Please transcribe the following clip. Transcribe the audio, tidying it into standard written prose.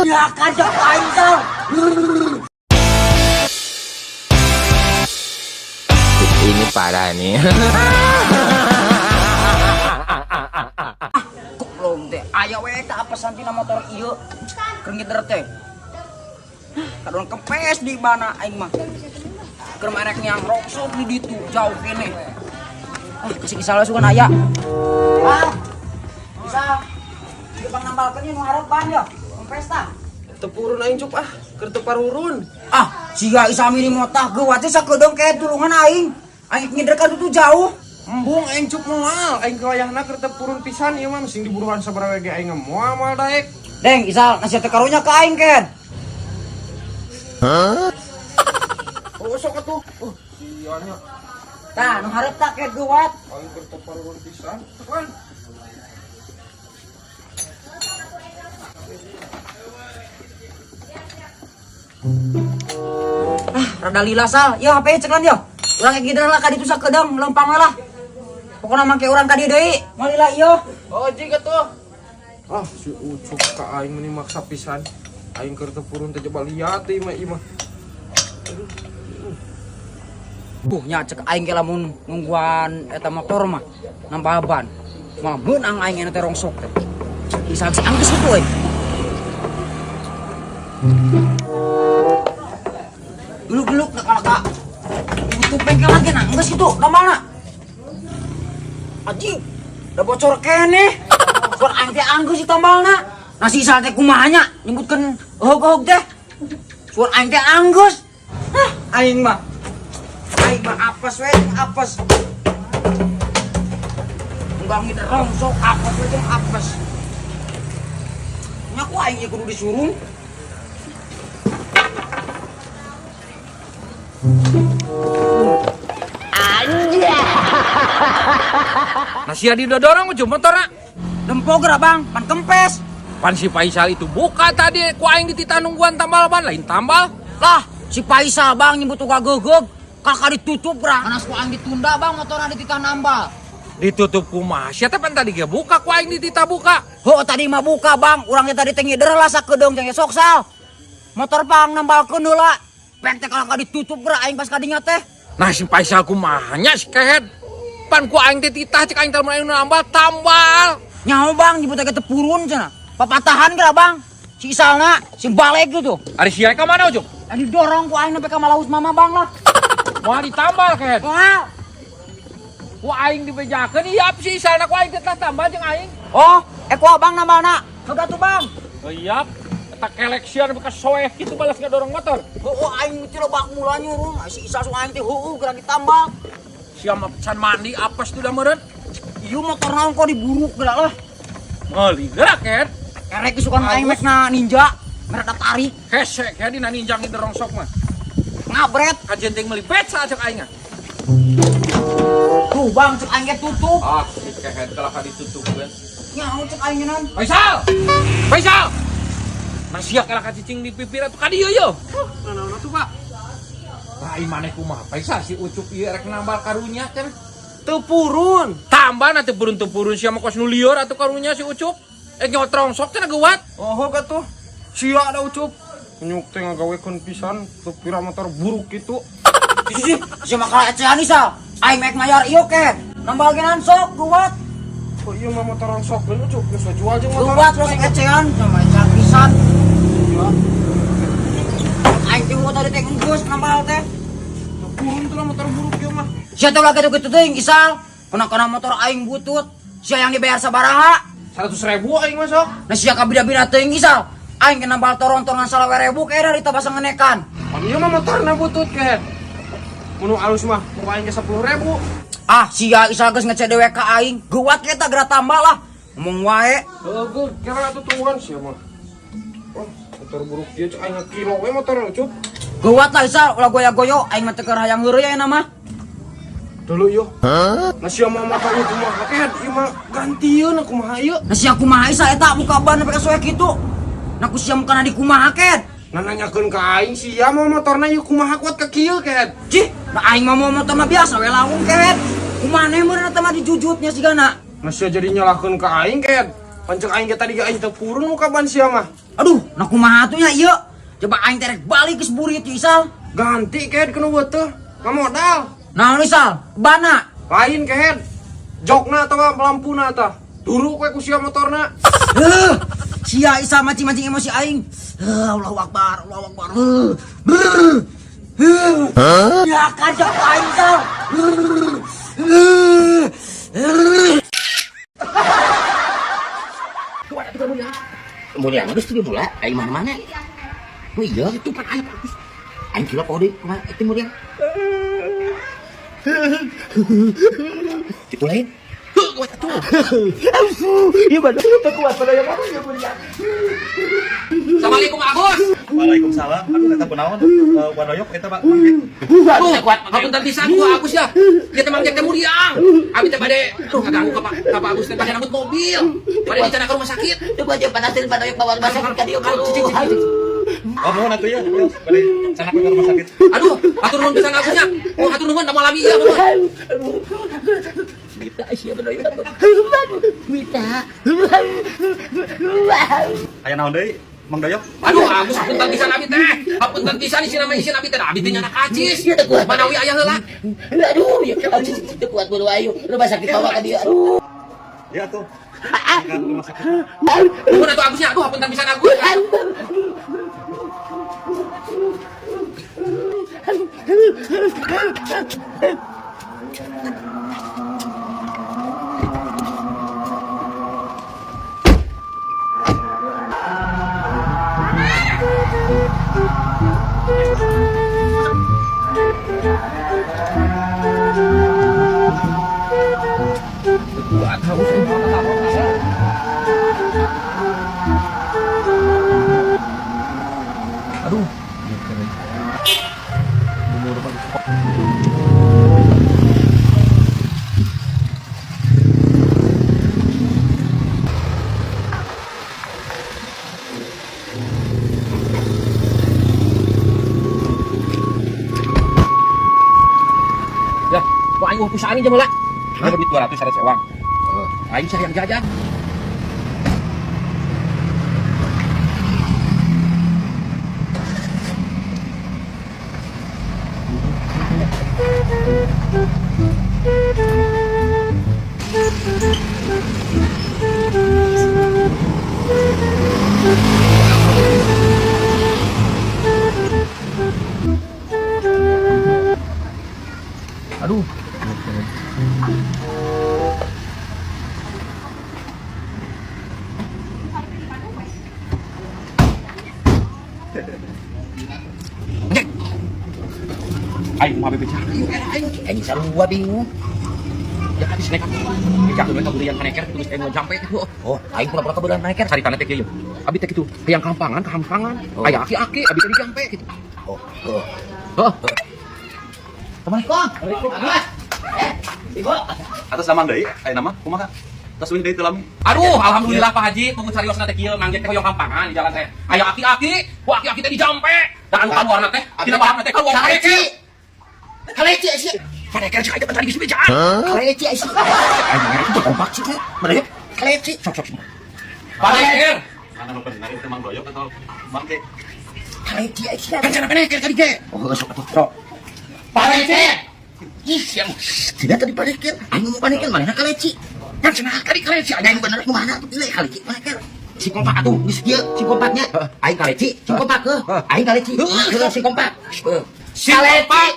Ya kacau aing sal. Ini parah nih. Kok belum teh? Aya we ka apa santina motor ieu? Keur ngiter teh. Kadon kempes di mana aing mah. Keur merek yang rongsok di ditu jauh kene. Kasih isal sugan aya. Bisa. Di bang nambalkeun nu hareup ban ya. Kempes tah. Tepurun aing cuk keur teu parurun. Siga isami di motah geuwat teh sakedeung kae tulungan aing. Aing ngider ka tuh jauh. Embung aing cuk moal, aing kawayahna keur tepurun pisan ieu mah mesti diburuhan sabaraha ge aing moal daek. Deng, isal nasi teh karunya ka aing ken. Oh sok atuh. Sia nya. Tah, nu hareup tak kae geuwat. Aing keur tepurun pisan. Tekan. Rada lila sal. Ya HP ceklan ya. Urang kayak gitu lah kadi tuh sakedeung lempang lah. Pokona make urang kadi deui. Malila ieu. Oh jig atuh. Si ucuk ka aing meni maksa pisan. Aing keur tepurun teh coba lihat ieu mah. Nya cek aing ge lamun nungguan eta motor mah nambah ban. Mah beunang aing ena teh rongsok teh. Isal si anggeus kitu euy. Geluk-geluk nak kalaka. Butuh bengkel lagi nak, geus kitu, gambarna. Anjing, da bocor keneh. Suara aing teh anggeus si tambalna. Nasi isal teh kumaha nya nyebutkeun hog-hog teh. Suara aing teh anggeus. Aing mah apes we, apes. Enggak ngiter rongsok, apes we jeung apes. Nya ku aing kudu disuruh. Nasi adi dodorong ujung motorna. Dempog ra bang, pan kempes. Pan si Faisal itu buka tadi ku aing dititah nungguan tambal ban lain tambal. Lah, si Faisal bang nyebut uga geugeg. Kakak ditutup ra. Panas ku aing ditunda bang, motorna dititah nambal. Ditutup kumaha? Sia teh pan tadi ge buka ku aing dititah buka. Tadi mah buka bang, urang tadi teh ngider lah sakedeung jeung esok sal. Motor pang nambalkeun heula. Pen teh kakak ditutup ra aing pas kadinya teh. Nah si Faisal kumaha nya si kehead. Pan ku aing dititah cek aing teh mun aing nambal tambal. Nyaho bang, nyebut teh tepurun cenah. Papatahan geura bang. Si Isalna, si baleg gitu. Ari sia ka mana ujung? Adi dorong ku aing nepi ka Malaus mama bang lah. Moal ditambal kehead. Wah. Ku aing dibejakeun ieu si Isalna ku aing dititah tambal jeung aing. Ku abang nambalna. Hega tuh bang. Siap. Eta keleksian bekas soeh kitu balas ngadorong motor. Aing mesti lobak mula nyuruh. Si Isal aing teh geura ditambal. Sia mah can mandi apes tuh da meureun. Ieu motor naon kok diburuk geura lah. Meuli geura kehead. Erek isukan aing mek na ninja. Merek tarik. Hese kehead dina ninjang di rongsok mah. Ngabret. Kajenting meuli beca cek aing. Tuh bang, cek aing ge tutup. Si kehead telah ditutupkeun. Nyaho cek aing genan. Faisal! Nasiak kalah kacicing di pipir atuh ka dieu yo. Naon atuh Pak? Rai maneh kumaha Faisal si ucup ieu rek nambal karunya teh. Tepurun. Tambah nanti purun sia mah kos nu lieur atuh karunya si ucup. Nyawa trongsok teh geuwat. Atuh. Sia ada ucup. Nyuk teh ngagawekeun pisan sepira motor buruk kitu. Si makal ecehan Isal. Aing mek mayar ieu ke. Nambal genan sok geuwat. Kok ieu mah motor rongsok beun ucup geus jual jeung motor. Geuwat terus ecehan sama ecehan pisan. Aing teh tadi teh enggeus nambal teh. Tepurun tuh lah motor buruk ieu mah. Sia teh ulah kitu-kitu teuing Isal. Kana motor aing butut. Sia yang dibayar sabaraha? 100.000 aing masuk. Nah sia kabida-bida teuing Isal. Aing kena nambal torontongan 20.000 kae dari tabasa ngenekan. Ieu mah motorna butut kehead. Mun alus mah ku aing ge 10.000. Sia Isal geus ngecek dewe ka aing. Geuwat ge tah geura tambah lah. Ngomong wae. Heuh, kira atuh tuan sia mah. Motor buruk dia cek aing kilo we motor ucup. Geuwat lah Isal, ulah goya-goyo aing mah teu keur hayang heureuy aya nama. Dulu yo. Nah sia mah motor ieu kumaha kehead? Ieu mah gantieun kumaha ieu? Nah sia kumaha Isal eta muka ban sampai ka soek kitu. Nah ku sia mukana di kumaha ket. Nah nanyakeun ka aing sia mah motorna ieu kumaha kuat ka kieu kehead? Cih, nah aing mah mau motor mah biasa we lawung ket. Kumaneh meureun eta mah dijujutnya sigana. Nah sia jadi nyalahkeun ka aing kehead. Pancek aing tadi aing teu purun nu kapan sia mah. Aduh, nah kumaha atuh nya ieu? Coba aing terek balik ke Seburit Isal. Ganti kehead kena buat teh. Ngamodal. Nah, Isal, bana. Lain kehead. Jokna atawa lampuna tah. Duru kowe ku sia motorna. Sia Isal mancing-mancing emosi aing. Allahu Akbar, Allahu Akbar. Ya kacau aing Isal. Kemudian geus teu bola aing mana-mana. Oh iya itu pan aya bagus. Aing kira kode kumaha itu kemudian. Tipu lain. Kuat atuh. Ieu badan teu kuat pada yang mana ya kemudian. Assalamualaikum Agus. Waalaikumsalam. Aduh eta kunaon? Wadoyok eta Pak. Aduh, kuat. Hapunten pisan ku Agus ya. Ieu teh mangke teh mudiang. Abi teh bade ngaganggu ka Pak Agus teh bade rambut mobil. Bade dicana ke rumah sakit. Coba aja panasin badoyok bawang basah ka dieu. Oh, mohon atuh ya. Bade sana ke rumah sakit. Aduh, atur nuhun pisan Agusnya. Oh, atur nuhun da malami ya, mohon. Kita sia badoyok. Mita. Aya naon deui? Mang Doyok? Aduh, Agus hapunten pisan abi teh. Hapunten pisan isin nama isin abi teh. Abi teh nyana kacis. Manawi aya heula. Aduh, ya teu kuat bulu ayo. Rumah sakit bawa ka dieu. Aduh. Ya tuh. Rumah sakit. Nuhun atuh Agusnya. Aduh, hapunten pisan Agus. Ya, kok aing pulsa aing jameula. Ada duit 200 syarat sewang. Aing cari yang jajan. Aduh. Aing mah bebecah. Aing sarua bingung. Ya habis naik apa? Becak mereka berian kaneker terus aing mau jampe itu. Oh, aing pura-pura kebetulan naik Cari tanah teh kieu. Abi teh kitu, hayang kampangan, Aya aki-aki, abi teh dijampe gitu. Oh, oh. Heuh. Assalamualaikum. Agus. Ibu. Atas nama deui, aya nama kumaha? Tas wih deui teu lami. Aduh, alhamdulillah Pak Haji, tunggu cariosna teh kieu mangge teh hoyong kampangan di jalan teh. Aya aki-aki, ku aki-aki teh dijampe. Da anu kaluarna teh, tina bahan teh kaluar Kaleci. Kaleci sih. Kaneker cai teh tadi geus beja. Kaleci sih. Aing itu kompak sih. Mereka kaleci. Sok. Kaneker. Mana nu bener itu Mang Doyok atau Mang Ge? Kaleci sih. Kan cenah kaneker tadi ge. Oh, sok atuh. Sok. Kaneker. Ih, yang tidak tadi panikir. Aing mau panikir mana kaleci. Kan cenah tadi kaneker Ada yang bener kemana tuh pilih kaleci panikir. Si kompak atuh, geus dieu si kompaknya. Aing kaleci, si kompak ke. Aing kaleci. Si kompak. Si kompak.